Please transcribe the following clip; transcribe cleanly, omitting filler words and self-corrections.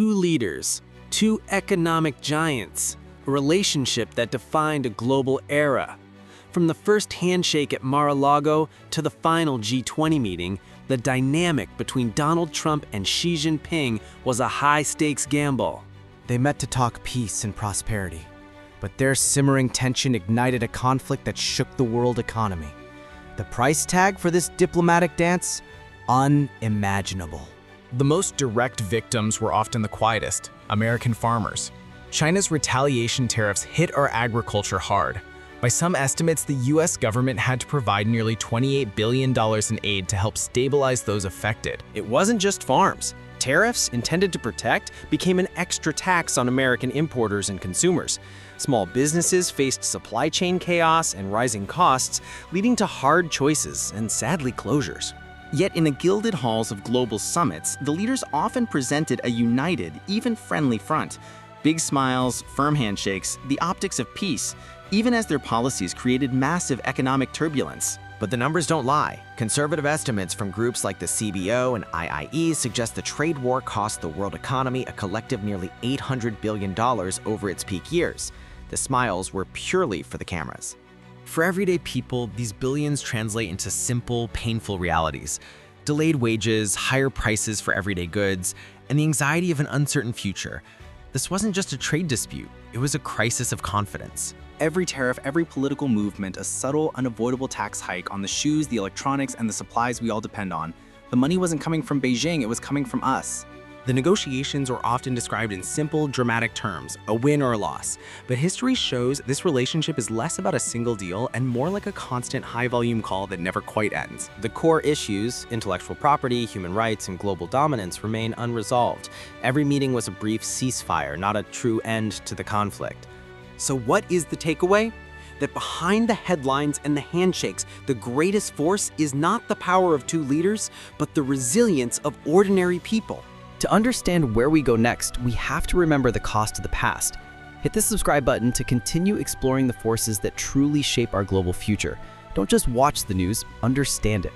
two leaders, two economic giants, a relationship that defined a global era. From the first handshake at Mar-a-Lago to the final G20 meeting, the dynamic between Donald Trump and Xi Jinping was a high-stakes gamble. They met to talk peace and prosperity, but their simmering tension ignited a conflict that shook the world economy. The price tag for this diplomatic dance? Unimaginable. The most direct victims were often the quietest, American farmers. China's retaliation tariffs hit our agriculture hard. By some estimates, the US government had to provide nearly $28 billion in aid to help stabilize those affected. It wasn't just farms. Tariffs, intended to protect, became an extra tax on American importers and consumers. Small businesses faced supply chain chaos and rising costs, leading to hard choices and, sadly, closures. Yet in the gilded halls of global summits, the leaders often presented a united, even friendly front. Big smiles, firm handshakes, the optics of peace, even as their policies created massive economic turbulence. But the numbers don't lie. Conservative estimates from groups like the CBO and IIE suggest the trade war cost the world economy a collective nearly $800 billion over its peak years. The smiles were purely for the cameras. For everyday people, these billions translate into simple, painful realities. Delayed wages, higher prices for everyday goods, and the anxiety of an uncertain future. This wasn't just a trade dispute, it was a crisis of confidence. Every tariff, every political movement, a subtle, unavoidable tax hike on the shoes, the electronics, and the supplies we all depend on. The money wasn't coming from Beijing, it was coming from us. The negotiations were often described in simple, dramatic terms, a win or a loss. But history shows this relationship is less about a single deal and more like a constant high-volume call that never quite ends. The core issues, intellectual property, human rights, and global dominance, remain unresolved. Every meeting was a brief ceasefire, not a true end to the conflict. So what is the takeaway? That behind the headlines and the handshakes, the greatest force is not the power of two leaders, but the resilience of ordinary people. To understand where we go next, we have to remember the cost of the past. Hit the subscribe button to continue exploring the forces that truly shape our global future. Don't just watch the news, understand it.